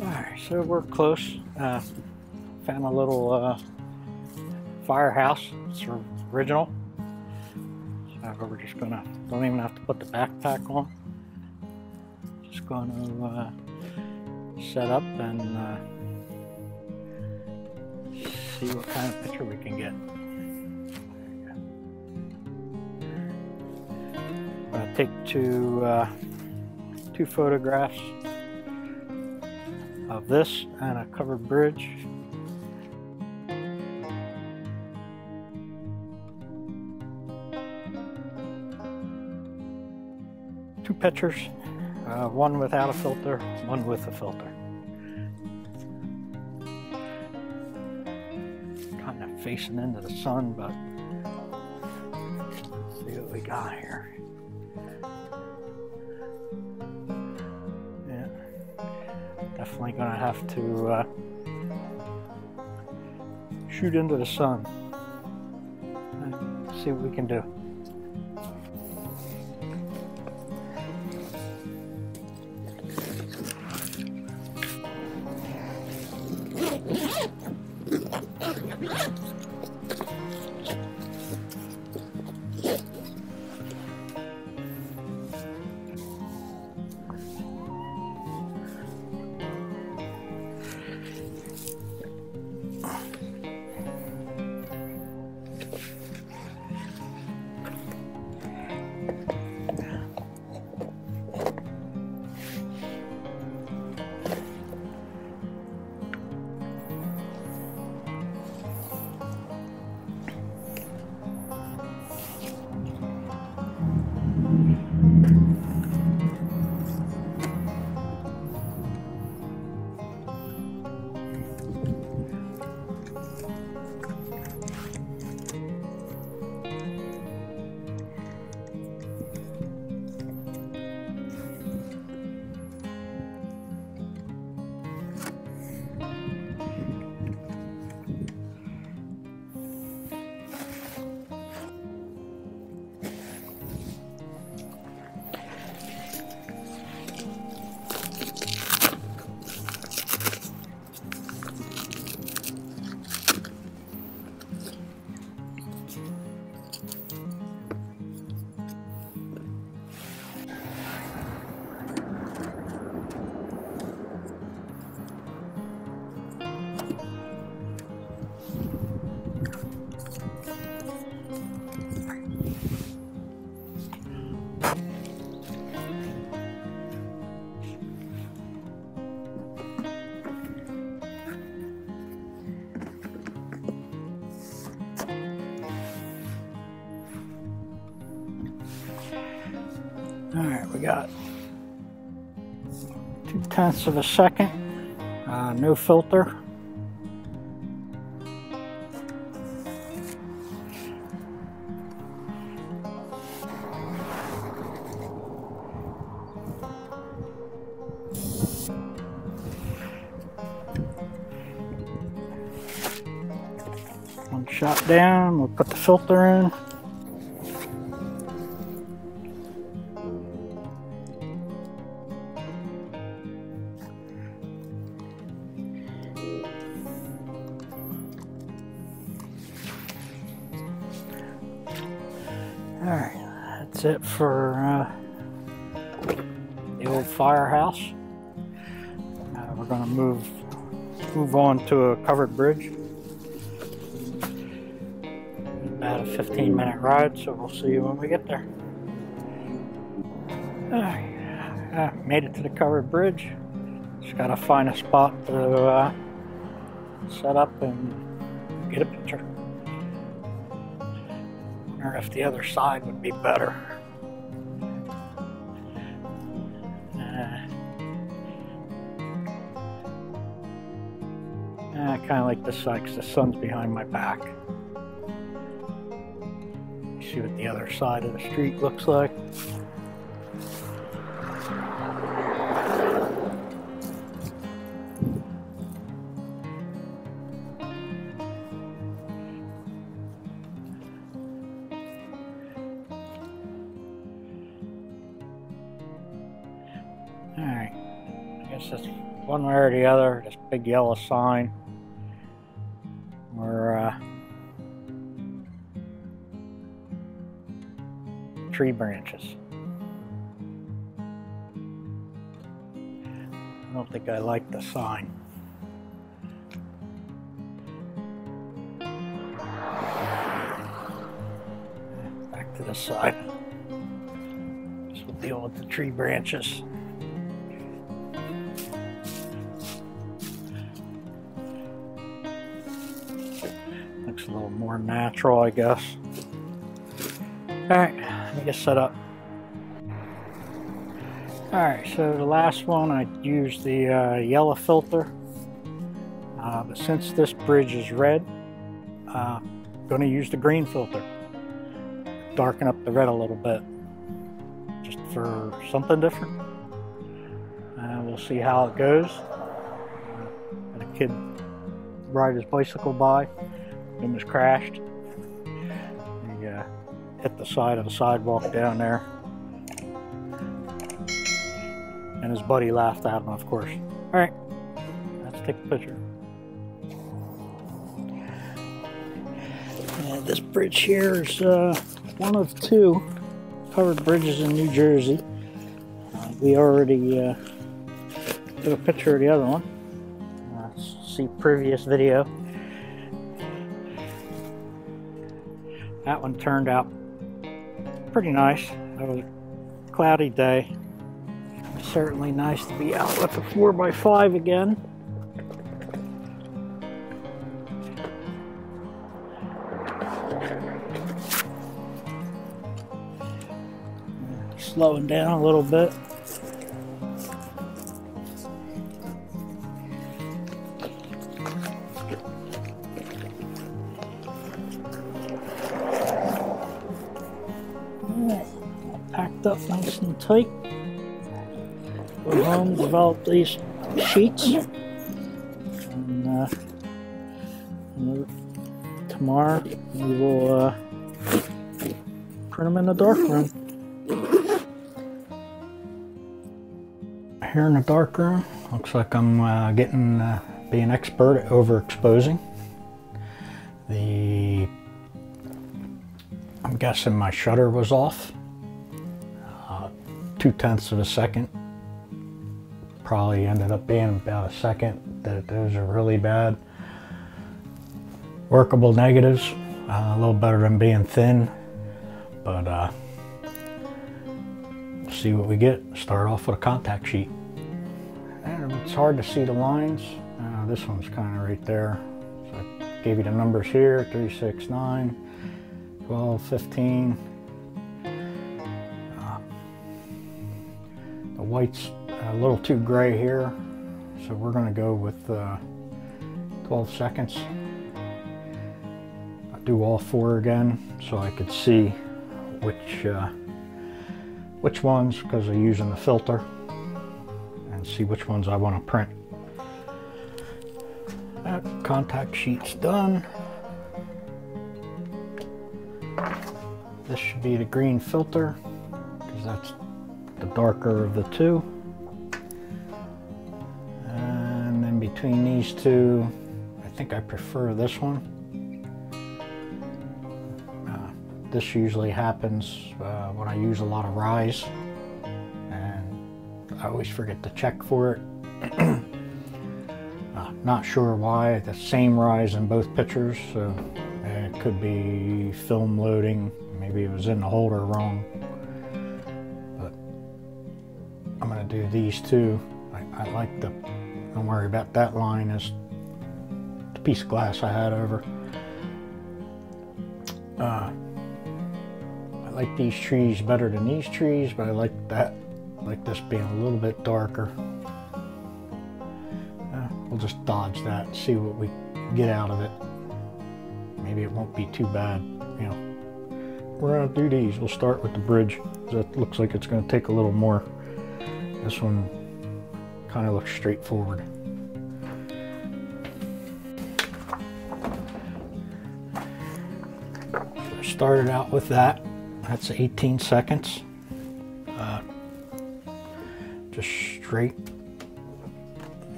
Alright, so we're close. Found a little Firehouse. It's original. So we're just gonna, don't even have to put the backpack on. Just gonna set up and see what kind of picture we can get. I'm gonna take two photographs of this and a covered bridge. Two pictures, one without a filter, one with a filter. Kind of facing into the sun, but let's see what we got here. Yeah, definitely gonna have to shoot into the sun and see what we can do. Alright, we got 0.2 of a second, no filter. One shot down, we'll put the filter in. Alright, that's it for the old Firehouse. We're going to move on to a covered bridge. About a 15-minute ride, so we'll see you when we get there. Alright, made it to the covered bridge. Just got to find a spot to set up and get a picture. Or if the other side would be better. I kind of like this side because the sun's behind my back. See what the other side of the street looks like. Alright, guess it's one way or the other, this big yellow sign, or tree branches. I don't think I like the sign. Back to the side. This will deal with the tree branches. Looks a little more natural, I guess. Alright, let me get set up. Alright, so the last one I used the yellow filter, but since this bridge is red, I'm going to use the green filter. Darken up the red a little bit, just for something different. We'll see how it goes. Had a kid ride his bicycle by, almost crashed. He hit the side of the sidewalk down there. And his buddy laughed at him, of course. Alright, let's take a picture. And this bridge here is one of two covered bridges in New Jersey. We already took a picture of the other one. See previous video. That one turned out pretty nice. It was a cloudy day. Certainly nice to be out with the 4x5 again. Slowing down a little bit. Packed up nice and tight. Go home, develop these sheets, and tomorrow we will print them in the darkroom. Here in the darkroom, looks like I'm being expert at overexposing. I'm guessing my shutter was off. 0.2 of a second. Probably ended up being about a second. Those are really bad. Workable negatives, a little better than being thin, but see what we get. Start off with a contact sheet. And it's hard to see the lines. This one's kind of right there. So I gave you the numbers here: 3, 6, 9, 12, 15. The white's a little too gray here, so we're going to go with 12 seconds. I'll do all 4 again so I could see which ones, because I'm using the filter, and see which ones I want to print. That contact sheet's done. This should be the green filter, because that's the darker of the two. And then between these two, I think I prefer this one. This usually happens when I use a lot of rise, and I always forget to check for it. Not sure why. The same rise in both pictures, so it could be film loading. Maybe it was in the holder wrong. But I'm going to do these two. I like the, don't worry about that line, is the piece of glass I had over. I like these trees better than these trees, but I like this being a little bit darker. We'll just dodge that and see what we get out of it. Maybe it won't be too bad, you know. We're gonna do these. We'll start with the bridge. That looks like it's gonna take a little more. This one kind of looks straightforward. So I started out with that. That's 18 seconds. Just straight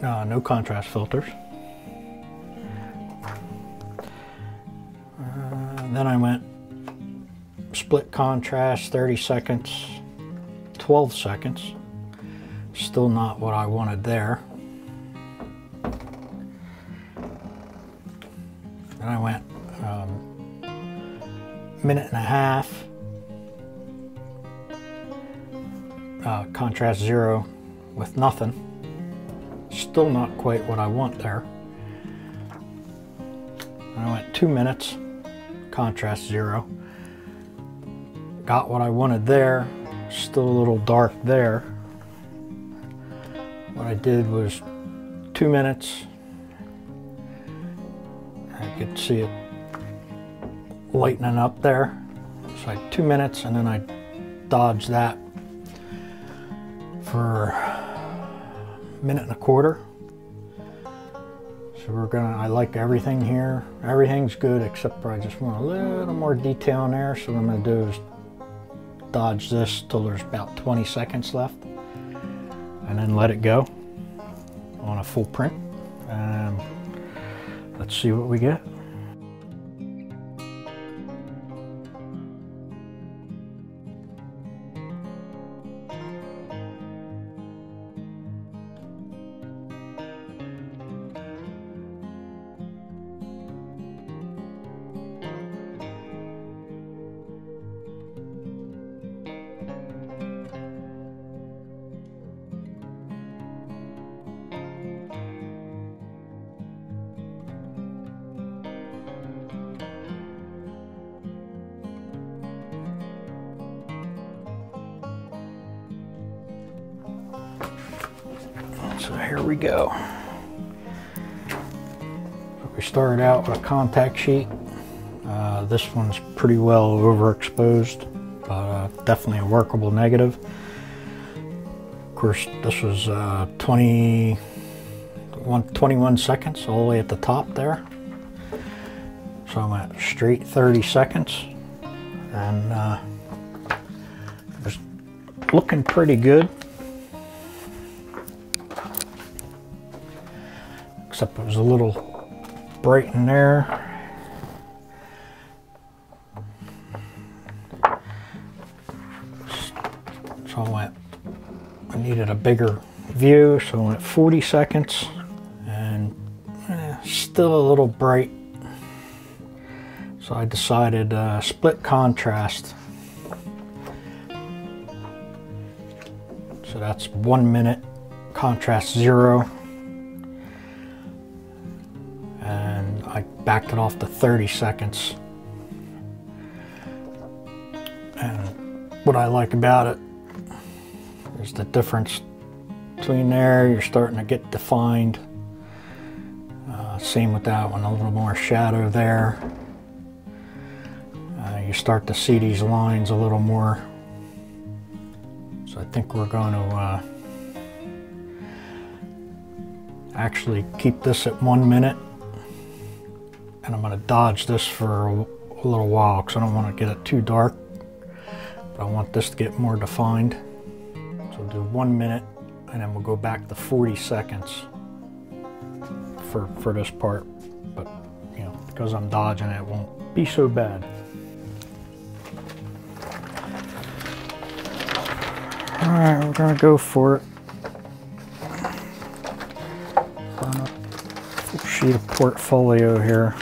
no contrast filters. Then I went split contrast, 30 seconds, 12 seconds. Still not what I wanted there. Then I went minute and a half, contrast 0 with nothing. Still not quite what I want there. I went 2 minutes, contrast 0. Got what I wanted there. Still a little dark there. What I did was 2 minutes. I could see it lightening up there. So I had 2 minutes, and then I dodged that for a minute and a quarter. So I like everything here. Everything's good except for I just want a little more detail in there. So what I'm gonna do is dodge this till there's about 20 seconds left, and then let it go on a full print. And let's see what we get. So here we go. We started out with a contact sheet. This one's pretty well overexposed, but definitely a workable negative. Of course, this was 21 seconds all the way at the top there. So I'm at straight 30 seconds, and it was looking pretty good. Except it was a little bright in there. So I needed a bigger view, so I went 40 seconds, and still a little bright. So I decided split contrast. So that's 1 minute, contrast 0. And I backed it off to 30 seconds. And what I like about it is the difference between there. You're starting to get defined. Same with that one, a little more shadow there. You start to see these lines a little more. So I think we're going to actually keep this at 1 minute. And I'm going to dodge this for a little while because I don't want to get it too dark. But I want this to get more defined. So we'll do 1 minute, and then we'll go back to 40 seconds for this part. But, you know, because I'm dodging it, it won't be so bad. Alright, we're going to go for it. Burn up a full sheet of portfolio here.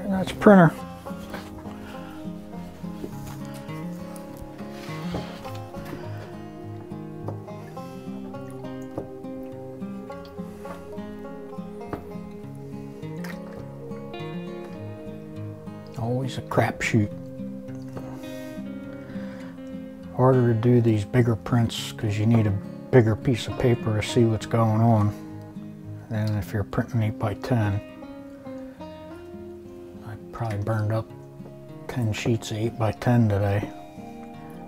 That's printer. Always a crapshoot. Harder to do these bigger prints because you need a bigger piece of paper to see what's going on. And if you're printing 8 by 10, I probably burned up 10 sheets of 8 by 10 today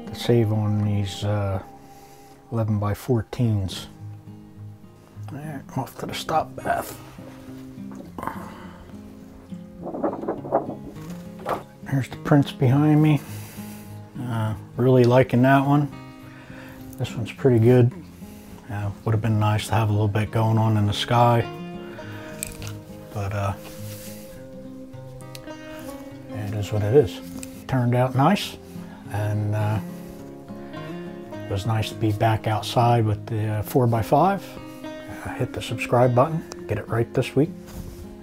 to save on these 11 by 14s. Alright, off to the stop bath. Here's the prints behind me. Really liking that one. This one's pretty good. Would have been nice to have a little bit going on in the sky, but it is what it is. Turned out nice, and it was nice to be back outside with the 4x5. Hit the subscribe button, get it right this week,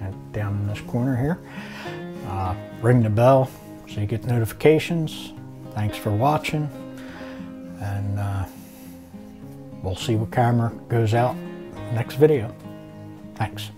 and down in this corner here. Ring the bell so you get notifications. Thanks for watching, and we'll see what camera goes out next video. Thanks.